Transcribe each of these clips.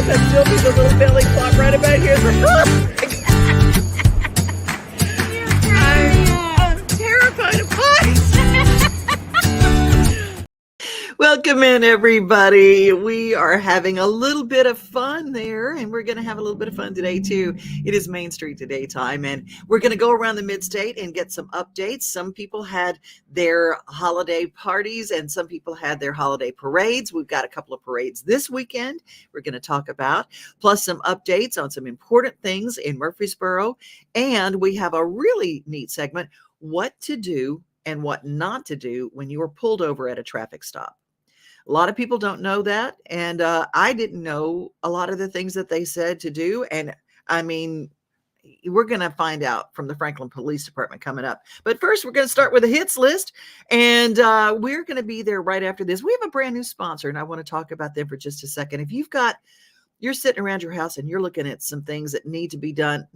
if I still do the little belly flop right about here. I'm terrified of heights. Welcome in, everybody. We are having a little bit of fun there, and we're going to have a little bit of fun today, too. It is Main Street Today time, and we're going to go around the mid-state and get some updates. Some people had their holiday parties, and some people had their holiday parades. We've got a couple of parades this weekend we're going to talk about, plus some updates on some important things in Murfreesboro, and we have a really neat segment, what to do and what not to do when you are pulled over at a traffic stop. A lot of people don't know that. And I didn't know a lot of the things that they said to do. And I mean, we're going to find out from the Franklin Police Department coming up. But first, we're going to start with a hits list. And we're going to be there right after this. We have a brand new sponsor, and I want to talk about them for just a second. If you're sitting around your house and you're looking at some things that need to be done,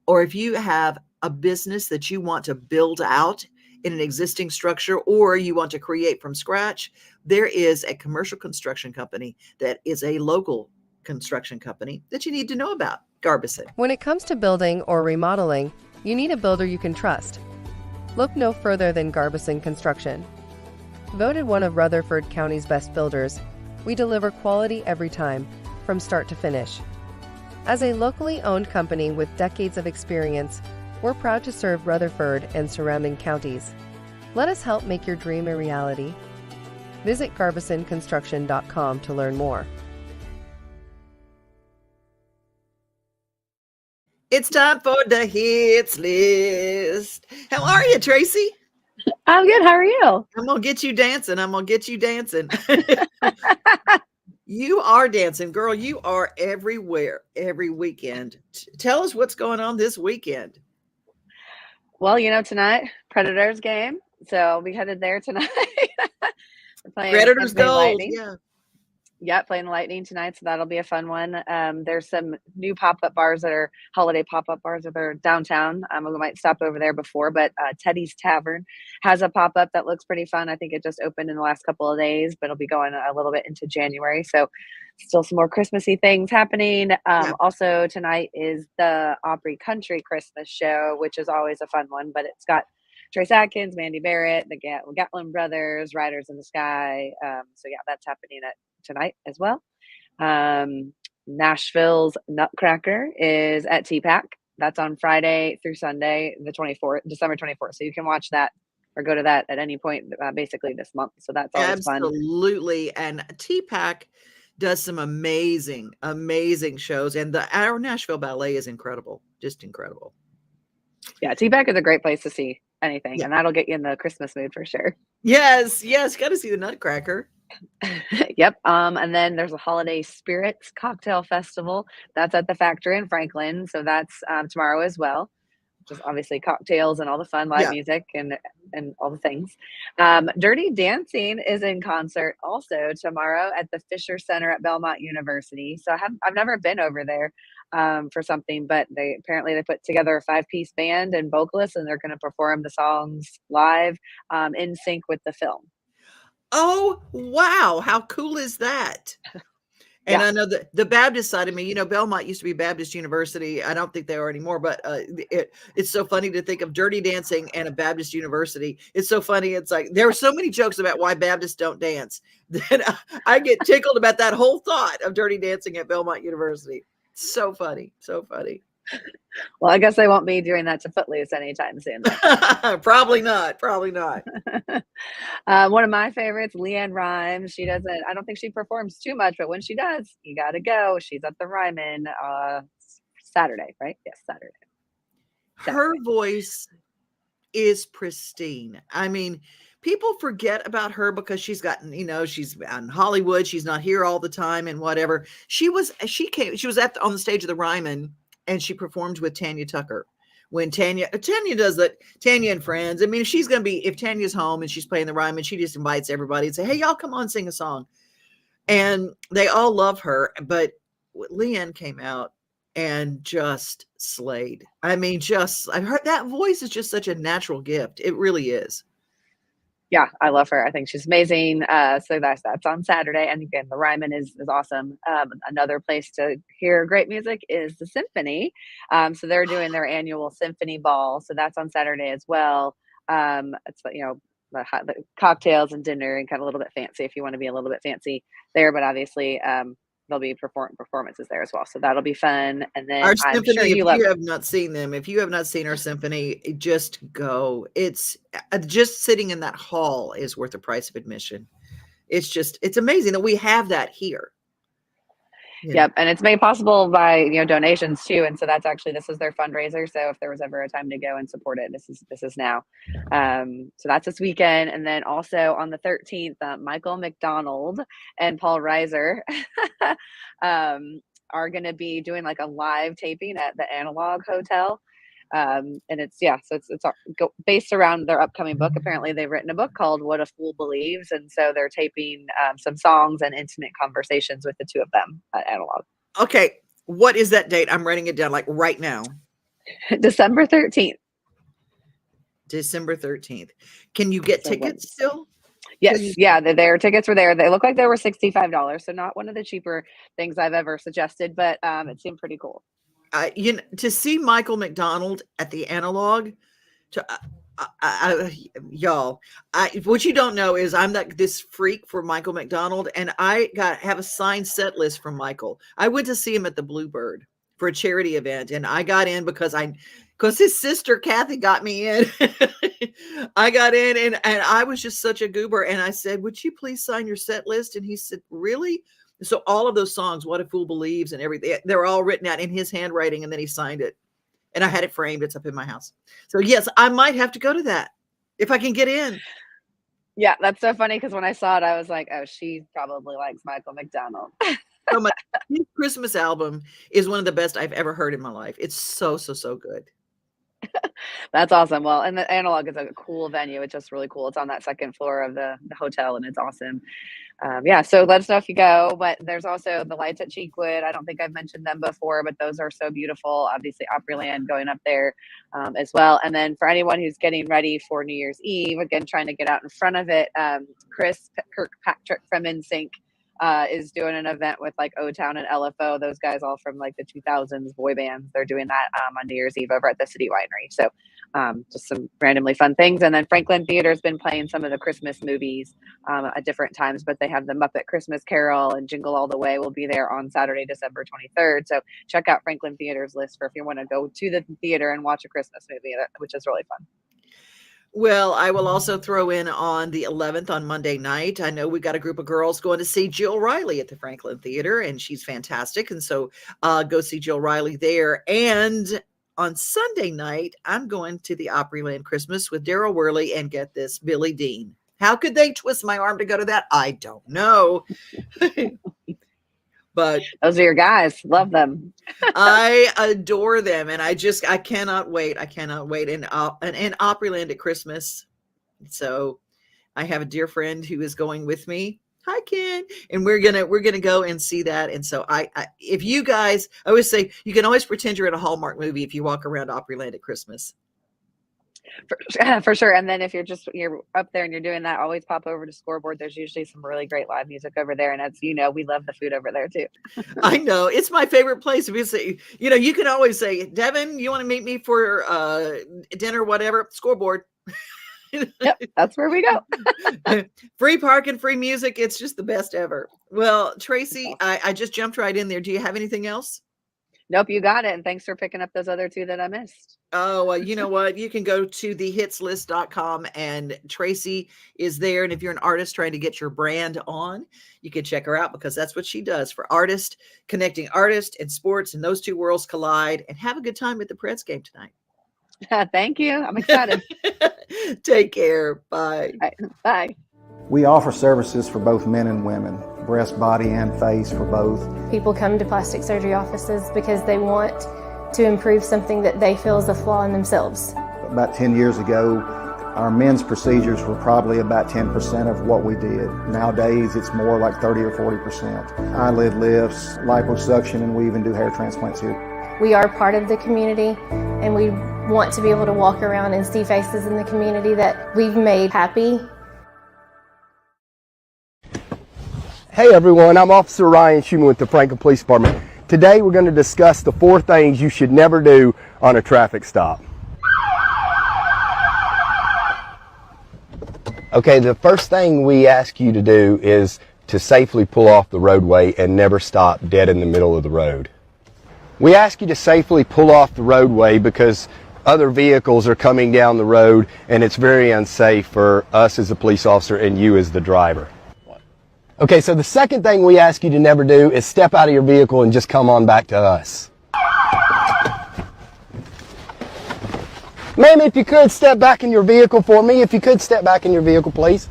or if you have a business that you want to build out in an existing structure, or you want to create from scratch, there is a commercial construction company that is a local construction company that you need to know about, Garbison. When it comes to building or remodeling, you need a builder you can trust. Look no further than Garbison Construction. Voted one of Rutherford County's best builders, we deliver quality every time, from start to finish. As a locally owned company with decades of experience, we're proud to serve Rutherford and surrounding counties. Let us help make your dream a reality. Visit GarbisonConstruction.com to learn more. It's time for the hits list. How are you, Tracy? I'm good. How are you? I'm going to get you dancing. You are dancing, girl. You are everywhere, every weekend. Tell us what's going on this weekend. Well, tonight, Predators game. So I'll be headed there tonight. Predators gold, Lightning. yeah. Yeah, playing the Lightning tonight, so that'll be a fun one. There's some new pop-up bars that are holiday pop-up bars that are downtown. We might stop over there before, but Teddy's Tavern has a pop-up that looks pretty fun. I think it just opened in the last couple of days, but it'll be going a little bit into January. So still some more Christmassy things happening. Also tonight is the Opry Country Christmas show, which is always a fun one, but it's got Trace Atkins, Mandy Barrett, the Gatlin Brothers, Riders in the Sky. So yeah, that's happening tonight as well. Nashville's Nutcracker is at TPAC. That's on Friday through Sunday, December 24th. So you can watch that or go to that at any point, basically this month. So that's always fun. Absolutely. And TPAC does some amazing shows. And our Nashville Ballet is incredible. Just incredible. Yeah, TPAC is a great place to see anything. Yeah. And that'll get you in the Christmas mood for sure. Yes. Got to see the Nutcracker. Yep. And then there's a Holiday Spirits Cocktail Festival. That's at the Factory in Franklin. So that's tomorrow as well. Just obviously cocktails and all the fun live music and all the things. Dirty Dancing is in concert also tomorrow at the Fisher Center at Belmont University. So I've never been over there for something, but they put together a 5-piece band and vocalists, and they're going to perform the songs live in sync with the film. Oh, wow. How cool is that? And I know that the Baptist side of me, Belmont used to be Baptist University. I don't think they are anymore, but it's so funny to think of Dirty Dancing and a Baptist University. It's so funny. It's like there are so many jokes about why Baptists don't dance that I get tickled about that whole thought of Dirty Dancing at Belmont University. So funny. Well, I guess they won't be doing that to Footloose anytime soon. Probably not. One of my favorites, Leanne Rimes. I don't think she performs too much, but when she does, you got to go. She's at the Ryman Saturday, right? Yes, Saturday. Her voice is pristine. I mean, people forget about her because she's gotten, she's in Hollywood. She's not here all the time and whatever. She was on the stage of the Ryman, and she performed with Tanya Tucker. When Tanya does that, Tanya and Friends. I mean, if Tanya's home and she's playing the Ryman, she just invites everybody and say, hey, y'all come on, sing a song. And they all love her. But Leanne came out and just slayed. I mean, I heard that voice is just such a natural gift. It really is. Yeah, I love her. I think she's amazing. So that's on Saturday, and again, the Ryman is awesome. Another place to hear great music is the Symphony. So they're doing their annual Symphony Ball, so that's on Saturday as well. It's the cocktails and dinner and kind of a little bit fancy if you want to be a little bit fancy there, but obviously there'll be performances there as well, so that'll be fun. And then Our I'm sure symphony, if you love. you have not seen them, if you have not seen our symphony, just go. It's just sitting in that hall is worth the price of admission. It's amazing that we have that here. Yep, and it's made possible by donations too, and so this is their fundraiser. So if there was ever a time to go and support it, this is now. So that's this weekend, and then also on the 13th, Michael McDonald and Paul Reiser are going to be doing like a live taping at the Analog Hotel. And it's based around their upcoming book. Apparently they've written a book called What a Fool Believes, and so they're taping some songs and intimate conversations with the two of them at Analog. Okay, what is that date? I'm writing it down like right now. December 13th. December 13th. Can you get tickets still? Yes, their tickets were there. They look like they were $65, so not one of the cheaper things I've ever suggested, but it seemed pretty cool. To see Michael McDonald at the Analog, y'all, what you don't know is I'm this freak for Michael McDonald, and I have a signed set list from Michael. I went to see him at the Bluebird for a charity event, and I got in because his sister Kathy got me in. I got in, and I was just such a goober, and I said, "Would you please sign your set list?" And he said, "Really?" So all of those songs, What a Fool Believes and everything, they're all written out in his handwriting, and then he signed it. And I had it framed. It's up in my house. So yes, I might have to go to that if I can get in. Yeah, that's so funny because when I saw it, I was like, oh, she probably likes Michael McDonald. So my Christmas album is one of the best I've ever heard in my life. It's so good. That's awesome. Well, and the Analog is a cool venue. It's just really cool. It's on that second floor of the hotel, and it's awesome. So let us know if you go. But there's also the lights at Cheekwood. I don't think I've mentioned them before, but those are so beautiful. Obviously, Opryland going up there as well. And then for anyone who's getting ready for New Year's Eve, again, trying to get out in front of it, Chris Kirkpatrick from NSYNC is doing an event with like O-Town and LFO, those guys all from like the 2000s boy bands. They're doing that on New Year's Eve over at the City Winery. So just some randomly fun things. And then Franklin Theater's been playing some of the Christmas movies at different times, but they have the Muppet Christmas Carol and Jingle All the Way will be there on Saturday, December 23rd. So check out Franklin Theater's list for if you want to go to the theater and watch a Christmas movie, which is really fun. Well, I will also throw in on the 11th on Monday night. I know we got a group of girls going to see Jill Riley at the Franklin Theater, and she's fantastic. And so go see Jill Riley there. And on Sunday night, I'm going to the Opryland Christmas with Daryl Worley and get this, Billy Dean. How could they twist my arm to go to that? I don't know. But those are your guys. Love them. I adore them, and I cannot wait. I cannot wait. And Opryland at Christmas. So I have a dear friend who is going with me. Hi, Ken. And we're gonna go and see that. And so if you guys, I always say you can always pretend you're at a Hallmark movie if you walk around Opryland at Christmas. For sure. And then if you're up there and you're doing that, always pop over to Scoreboard. There's usually some really great live music over there. And as you know, we love the food over there too. I know. It's my favorite place. You can always say, Devin, you want to meet me for dinner, whatever, Scoreboard. Yep, that's where we go. Free parking, free music. It's just the best ever. Well, Tracy, I just jumped right in there. Do you have anything else? Nope, you got it. And thanks for picking up those other two that I missed. Oh, well, you know what? You can go to thehitzlist.com and Tracy is there. And if you're an artist trying to get your brand on, you can check her out because that's what she does for artists, connecting artists and sports, and those two worlds collide. And have a good time at the Preds game tonight. Thank you. I'm excited. Take care. Bye. Bye. We offer services for both men and women, breast, body, and face for both. People come to plastic surgery offices because they want to improve something that they feel is a flaw in themselves. About 10 years ago, our men's procedures were probably about 10% of what we did. Nowadays, it's more like 30 or 40%. Eyelid lifts, liposuction, and we even do hair transplants here. We are part of the community, and we want to be able to walk around and see faces in the community that we've made happy Hey everyone, I'm Officer Ryan Schumann with the Franklin Police Department. Today we're going to discuss the 4 things you should never do on a traffic stop. Okay, the first thing we ask you to do is to safely pull off the roadway and never stop dead in the middle of the road. We ask you to safely pull off the roadway because other vehicles are coming down the road and it's very unsafe for us as a police officer and you as the driver. Okay, so the second thing we ask you to never do is step out of your vehicle and just come on back to us. Ma'am, if you could step back in your vehicle for me, if you could step back in your vehicle, please.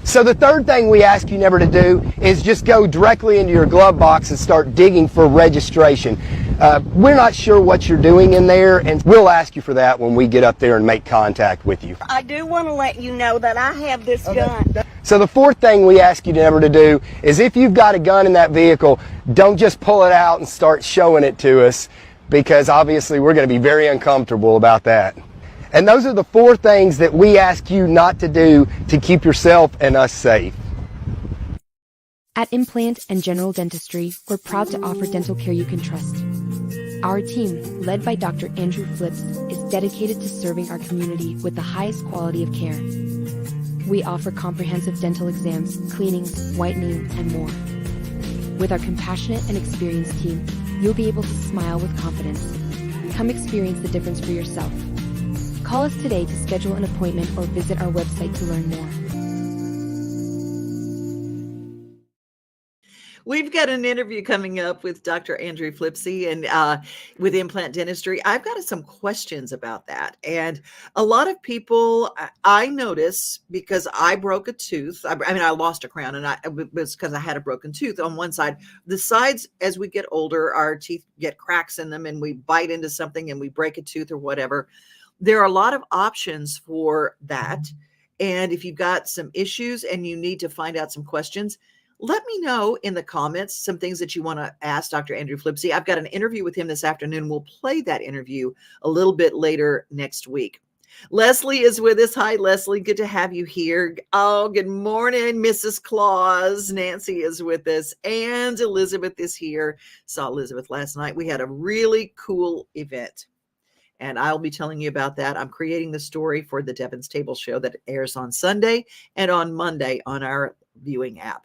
So the third thing we ask you never to do is just go directly into your glove box and start digging for registration. We're not sure what you're doing in there, and we'll ask you for that when we get up there and make contact with you. I do want to let you know that I have this gun. So the fourth thing we ask you never to do is if you've got a gun in that vehicle, don't just pull it out and start showing it to us, because obviously we're going to be very uncomfortable about that. And those are the 4 things that we ask you not to do to keep yourself and us safe. At Implant and General Dentistry, we're proud to offer dental care you can trust. Our team, led by Dr. Andrew Flips, is dedicated to serving our community with the highest quality of care. We offer comprehensive dental exams, cleanings, whitening, and more. With our compassionate and experienced team, you'll be able to smile with confidence. Come experience the difference for yourself. Call us today to schedule an appointment or visit our website to learn more. We've got an interview coming up with Dr. Andrew Flipsy and with Implant Dentistry. I've got some questions about that. And a lot of people, I notice, because I broke a tooth. I lost a crown, and it was because I had a broken tooth on one side. The sides, as we get older, our teeth get cracks in them and we bite into something and we break a tooth or whatever. There are a lot of options for that. And if you've got some issues and you need to find out some questions, let me know in the comments some things that you want to ask Dr. Andrew Flipsy. I've got an interview with him this afternoon. We'll play that interview a little bit later next week. Leslie is with us. Hi, Leslie. Good to have you here. Oh, good morning, Mrs. Claus. Nancy is with us, and Elizabeth is here. Saw Elizabeth last night. We had a really cool event, and I'll be telling you about that. I'm creating the story for the Devin's Table show that airs on Sunday and on Monday on our viewing app.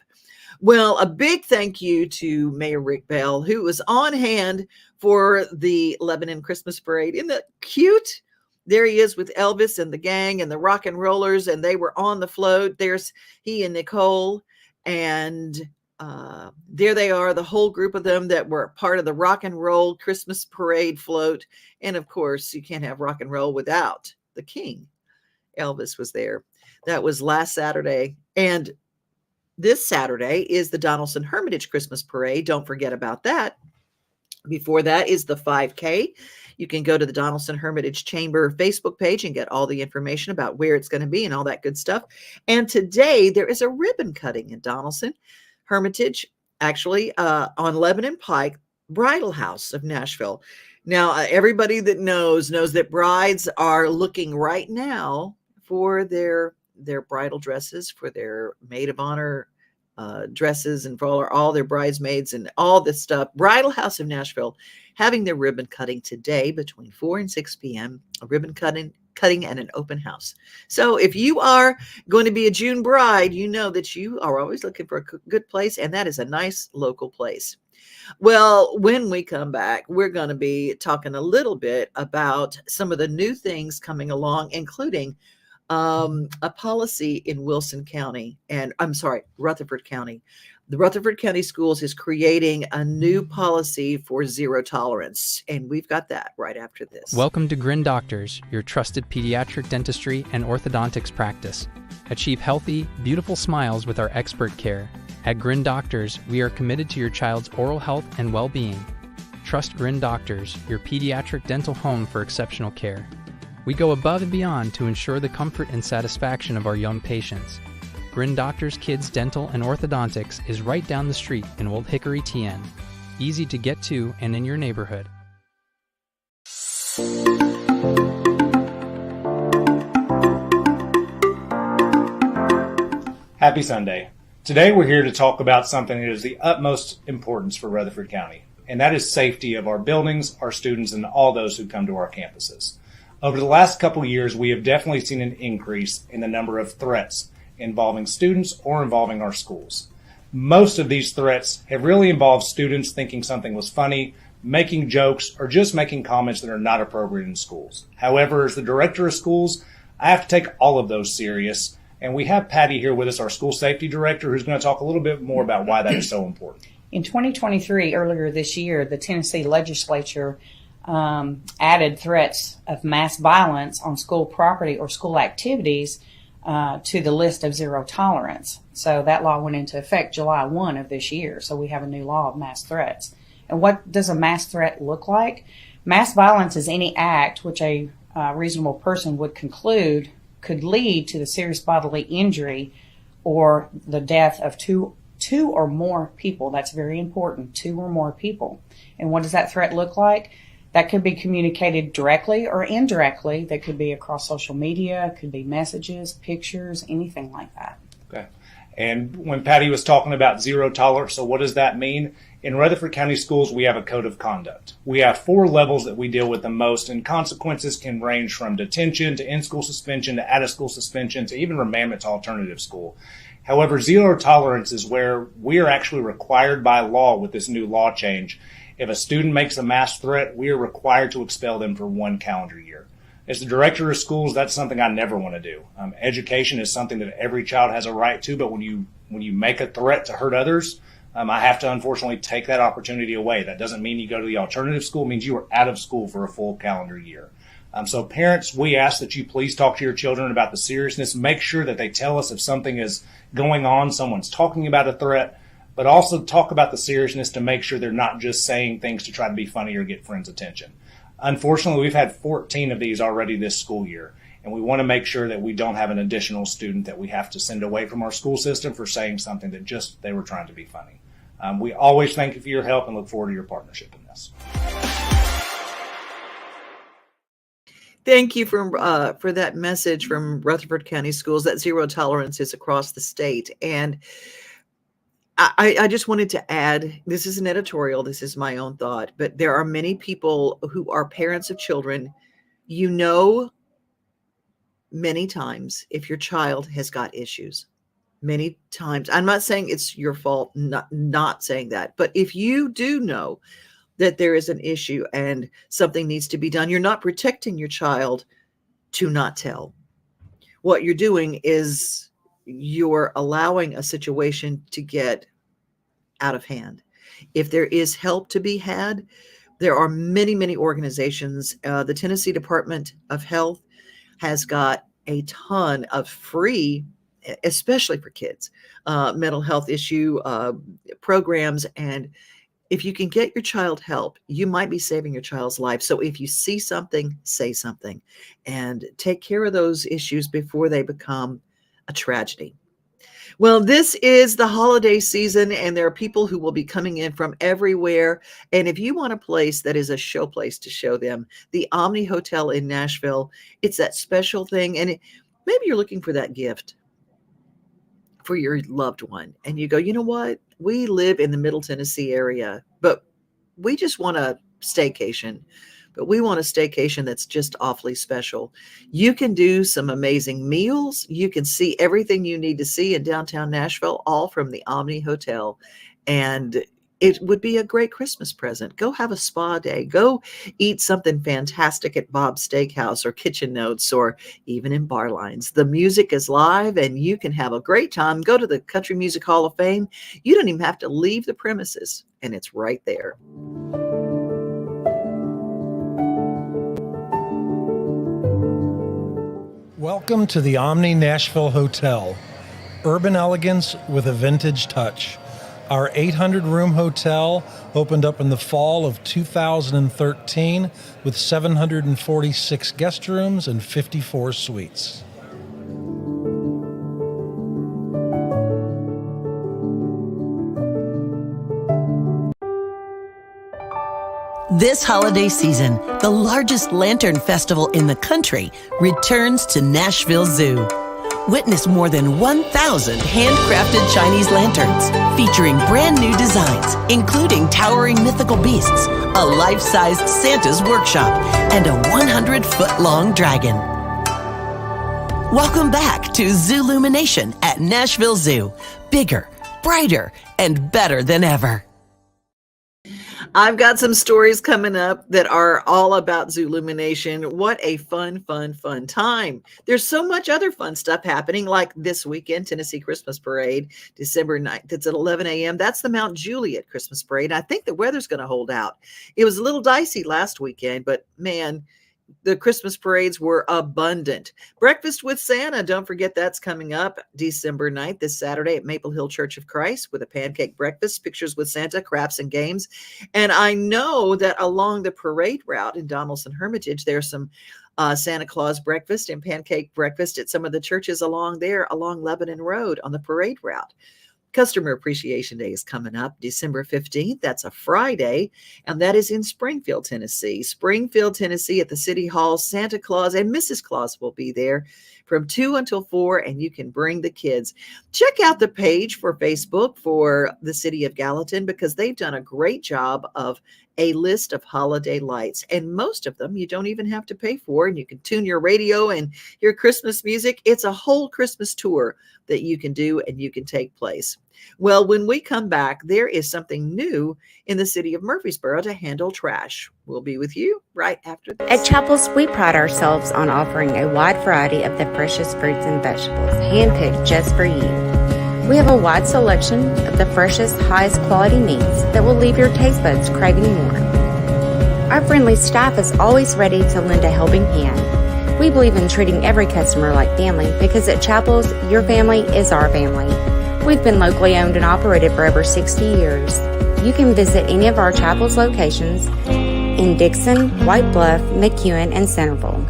Well, a big thank you to Mayor Rick Bell, who was on hand for the Lebanon Christmas Parade. Isn't that cute? There he is with Elvis and the gang and the rock and rollers, and they were on the float. There's he and Nicole, and there they are, the whole group of them that were part of the rock and roll Christmas Parade float. And of course, you can't have rock and roll without the king. Elvis was there. That was last Saturday. And this Saturday is the Donaldson Hermitage Christmas Parade. Don't forget about that. Before that is the 5K. You can go to the Donaldson Hermitage Chamber Facebook page and get all the information about where it's going to be and all that good stuff. And today there is a ribbon cutting in Donaldson Hermitage, actually on Lebanon Pike, Bridal House of Nashville. Now, everybody that knows that brides are looking right now for their bridal dresses, for their maid of honor dresses, and for all their bridesmaids and all this stuff. Bridal House of Nashville having their ribbon cutting today between 4 and 6 p.m. A ribbon cutting and an open house. So if you are going to be a June bride, you know that you are always looking for a good place, and that is a nice local place. Well, when we come back, we're going to be talking a little bit about some of the new things coming along, including a policy in Wilson County, and Rutherford County. The Rutherford County Schools is creating a new policy for zero tolerance, and we've got that right after this. Welcome to Grin Doctors, your trusted pediatric dentistry and orthodontics practice. Achieve healthy, beautiful smiles with our expert care. At Grin Doctors, we are committed to your child's oral health and well-being. Trust Grin Doctors, your pediatric dental home for exceptional care. We go above and beyond to ensure the comfort and satisfaction of our young patients. Grin Doctors Kids Dental and Orthodontics is right down the street in Old Hickory, TN. Easy to get to and in your neighborhood. Happy Sunday. Today we're here to talk about something that is the utmost importance for Rutherford County, and that is safety of our buildings, our students, and all those who come to our campuses. Over the last couple of years, we have definitely seen an increase in the number of threats involving students or involving our schools. Most of these threats have really involved students thinking something was funny, making jokes, or just making comments that are not appropriate in schools. However, as the director of schools, I have to take all of those serious, and we have Patty here with us, our school safety director, who's going to talk a little bit more about why that is so important. In 2023, earlier this year, the Tennessee legislature added threats of mass violence on school property or school activities to the list of zero tolerance. So that law went into effect July 1 of this year. So we have a new law of mass threats. And what does a mass threat look like? Mass violence is any act which a reasonable person would conclude could lead to the serious bodily injury or the death of two or more people. That's very important, 2 or more people. And what does that threat look like? That could be communicated directly or indirectly. That could be across social media, could be messages, pictures, anything like that. Okay. And when Patty was talking about zero tolerance, so what does that mean? In Rutherford County Schools, we have a code of conduct. We have 4 levels that we deal with the most, and consequences can range from detention to in-school suspension to out-of-school suspension to even remandment to alternative school. However, zero tolerance is where we are actually required by law with this new law change. If a student makes a mass threat, we are required to expel them for 1 calendar year. As the director of schools, that's something I never want to do. Education is something that every child has a right to, but when you make a threat to hurt others, I have to unfortunately take that opportunity away. That doesn't mean you go to the alternative school. It means you are out of school for a full calendar year. So parents, we ask that you please talk to your children about the seriousness. Make sure that they tell us if something is going on, someone's talking about a threat, but also talk about the seriousness to make sure they're not just saying things to try to be funny or get friends' attention. Unfortunately, we've had 14 of these already this school year, and we want to make sure that we don't have an additional student that we have to send away from our school system for saying something that just they were trying to be funny. We always thank you for your help and look forward to your partnership in this. Thank you for that message from Rutherford County Schools that zero tolerance is across the state. And I just wanted to add, this is an editorial, this is my own thought, but there are many people who are parents of children. You know, many times if your child has got issues, many times, I'm not saying it's your fault, not saying that, but if you do know that there is an issue and something needs to be done, you're not protecting your child to not tell. What you're doing is you're allowing a situation to get out of hand. If there is help to be had, there are many, many organizations. The Tennessee Department of Health has got a ton of free, especially for kids, mental health issue programs. And if you can get your child help, you might be saving your child's life. So if you see something, say something and take care of those issues before they become a tragedy. Well, this is the holiday season, and there are people who will be coming in from everywhere. And if you want a place that is a show place to show them, the Omni Hotel in Nashville, it's that special thing. And maybe you're looking for that gift for your loved one. And you go, you know what? We live in the Middle Tennessee area, but we just want a staycation. But we want a staycation that's just awfully special. You can do some amazing meals. You can see everything you need to see in downtown Nashville, all from the Omni Hotel. And it would be a great Christmas present. Go have a spa day. Go eat something fantastic at Bob's Steakhouse or Kitchen Notes or even in Bar Lines. The music is live and you can have a great time. Go to the Country Music Hall of Fame. You don't even have to leave the premises, and it's right there. Welcome to the Omni Nashville Hotel. Urban elegance with a vintage touch. Our 800-room hotel opened up in the fall of 2013 with 746 guest rooms and 54 suites. This holiday season, the largest lantern festival in the country returns to Nashville Zoo. Witness more than 1,000 handcrafted Chinese lanterns featuring brand new designs, including towering mythical beasts, a life-sized Santa's workshop, and a 100-foot-long dragon. Welcome back to Zoolumination at Nashville Zoo. Bigger, brighter, and better than ever. I've got some stories coming up that are all about Zoolumination. What a fun time. There's so much other fun stuff happening, like this weekend, Tennessee Christmas Parade, December 9th. It's at 11 a.m. That's the Mount Juliet Christmas Parade. I think the weather's going to hold out. It was a little dicey last weekend, but man, the Christmas parades were abundant. Breakfast with Santa, don't forget that's coming up December 9th, this Saturday at Maple Hill Church of Christ with a pancake breakfast, pictures with Santa, crafts and games. And I know that along the parade route in Donaldson Hermitage, there's some Santa Claus breakfast and pancake breakfast at some of the churches along there, along Lebanon Road on the parade route. Customer Appreciation Day is coming up December 15th. That's a Friday, and that is in Springfield, Tennessee. Springfield, Tennessee at the City Hall. Santa Claus and Mrs. Claus will be there from 2 until 4, and you can bring the kids. Check out the page for Facebook for the City of Gallatin, because they've done a great job of a list of holiday lights, and most of them you don't even have to pay for, and you can tune your radio and hear Christmas music. It's a whole Christmas tour that you can do and you can take place. Well, when we come back, there is something new in the city of Murfreesboro to handle trash. We'll be with you right after this. At Chapels, we pride ourselves on offering a wide variety of the freshest fruits and vegetables, handpicked just for you. We have a wide selection of the freshest, highest quality meats that will leave your taste buds craving more. Our friendly staff is always ready to lend a helping hand. We believe in treating every customer like family, because at Chapels, your family is our family. We've been locally owned and operated for over 60 years. You can visit any of our Chapels locations in Dixon, White Bluff, McEwen, and Centerville.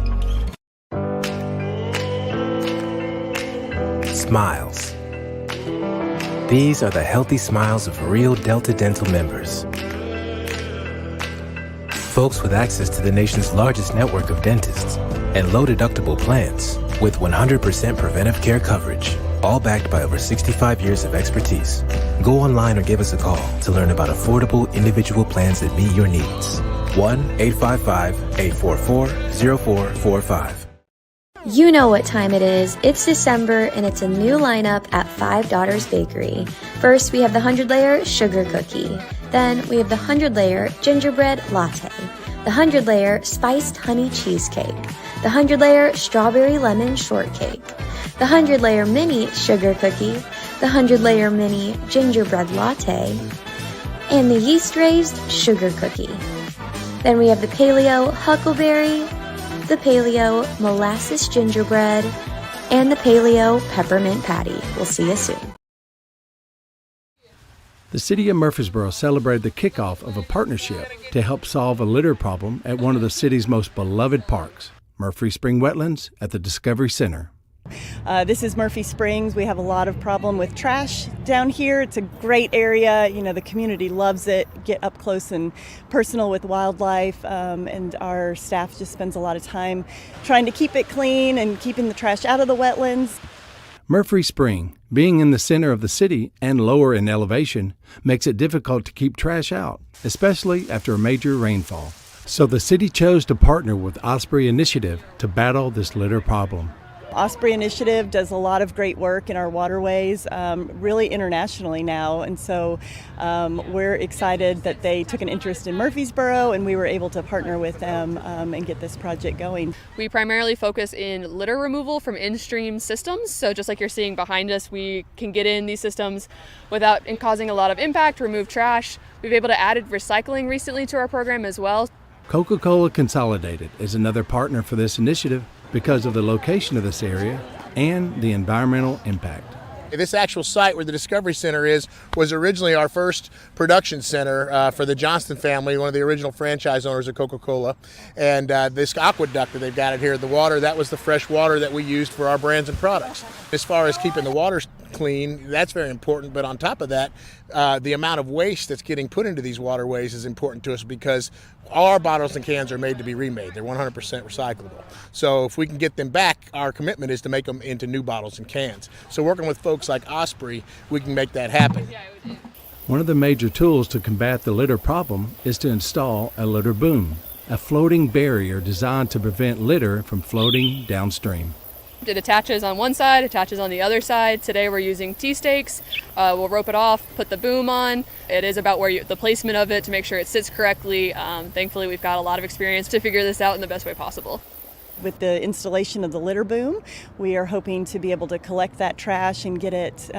Smiles. These are the healthy smiles of real Delta Dental members. Folks with access to the nation's largest network of dentists and low-deductible plans with 100% preventive care coverage, all backed by over 65 years of expertise. Go online or give us a call to learn about affordable individual plans that meet your needs. 1-855-844-0445. You know what time it is. It's December, and it's a new lineup at Five Daughters Bakery. First, we have the 100-layer sugar cookie. Then, we have the 100-layer gingerbread latte, the 100-layer spiced honey cheesecake, the 100-layer strawberry lemon shortcake, the 100-layer mini sugar cookie, the 100-layer mini gingerbread latte, and the yeast-raised sugar cookie. Then we have the paleo huckleberry, the paleo molasses gingerbread, and the paleo peppermint patty. We'll see you soon. The City of Murfreesboro celebrated the kickoff of a partnership to help solve a litter problem at one of the city's most beloved parks, Murphy Spring Wetlands at the Discovery Center. This is Murphy Springs. We have a lot of problem with trash down here. It's a great area. You know, the community loves it. Get up close and personal with wildlife, and our staff just spends a lot of time trying to keep it clean and keeping the trash out of the wetlands. Murphy Spring, being in the center of the city and lower in elevation, makes it difficult to keep trash out, especially after a major rainfall. So the city chose to partner with Osprey Initiative to battle this litter problem. Osprey Initiative does a lot of great work in our waterways, really internationally now, and so we're excited that they took an interest in Murfreesboro, and we were able to partner with them and get this project going. We primarily focus in litter removal from in-stream systems, so just like you're seeing behind us, we can get in these systems without causing a lot of impact, remove trash. We've been able to add recycling recently to our program as well. Coca-Cola Consolidated is another partner for this initiative because of the location of this area and the environmental impact. This actual site where the Discovery Center is was originally our first production center for the Johnston family, one of the original franchise owners of Coca-Cola. And this aqueduct that they've got it here, the water, that was the fresh water that we used for our brands and products. As far as keeping the water clean, that's very important. But on top of that, the amount of waste that's getting put into these waterways is important to us because all our bottles and cans are made to be remade. They're 100% recyclable. So if we can get them back, our commitment is to make them into new bottles and cans. So working with folks like Osprey, we can make that happen. One of the major tools to combat the litter problem is to install a litter boom, a floating barrier designed to prevent litter from floating downstream. It attaches on one side, attaches on the other side. Today we're using T-stakes. We'll rope it off, put the boom on. It is about the placement of it to make sure it sits correctly. Thankfully, we've got a lot of experience to figure this out in the best way possible. With the installation of the litter boom, we are hoping to be able to collect that trash and get it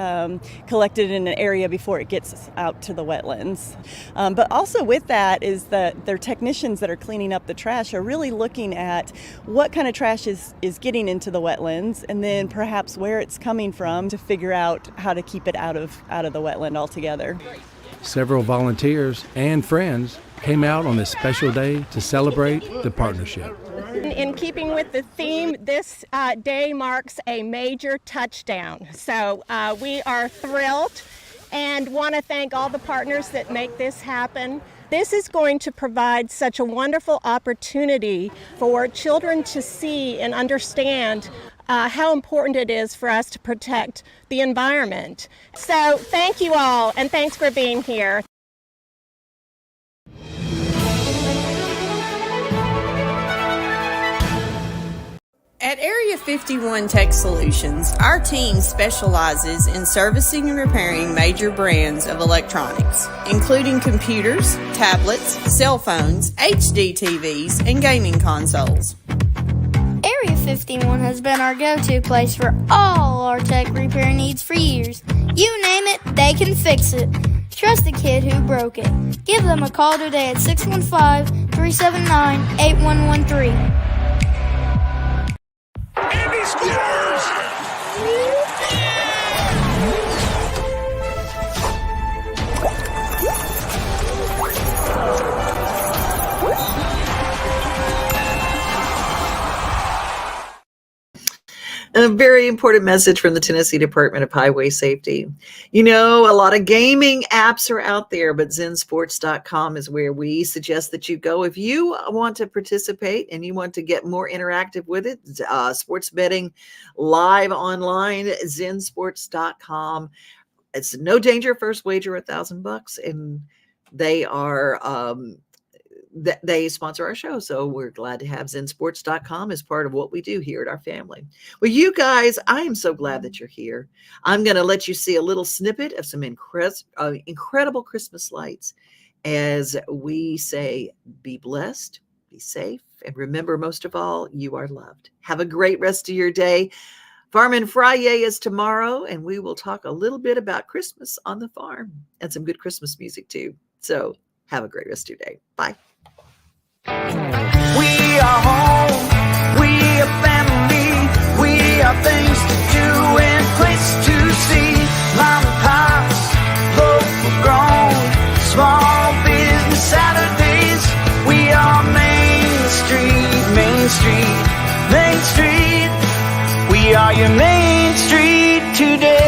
collected in an area before it gets out to the wetlands. But also with that is that their technicians that are cleaning up the trash are really looking at what kind of trash is getting into the wetlands and then perhaps where it's coming from to figure out how to keep it out of the wetland altogether. Several volunteers and friends came out on this special day to celebrate the partnership. In keeping with the theme, this day marks a major touchdown. So we are thrilled and want to thank all the partners that make this happen. This is going to provide such a wonderful opportunity for children to see and understand how important it is for us to protect the environment. So thank you all, and thanks for being here. At Area 51 Tech Solutions, our team specializes in servicing and repairing major brands of electronics, including computers, tablets, cell phones, HD TVs, and gaming consoles. Area 51 has been our go-to place for all our tech repair needs for years. You name it, they can fix it. Trust the kid who broke it. Give them a call today at 615-379-8113. And he scores! A very important message from the Tennessee Department of Highway Safety. You know, a lot of gaming apps are out there, but zensports.com is where we suggest that you go. If you want to participate and you want to get more interactive with it, sports betting live online, zensports.com. It's no danger, first wager $1,000, and they are they sponsor our show, so we're glad to have zensports.com as part of what we do here at our family. Well, you guys, I am so glad that you're here. I'm going to let you see a little snippet of some incredible Christmas lights as we say, be blessed, be safe, and remember, most of all, you are loved. Have a great rest of your day. Farm Friday is tomorrow, and we will talk a little bit about Christmas on the farm and some good Christmas music too. So have a great rest of your day. Bye. We are home, we are family, we are things to do and place to see. Mom and pops, local grown, small business Saturdays. We are Main Street, Main Street, Main Street. We are your Main Street today.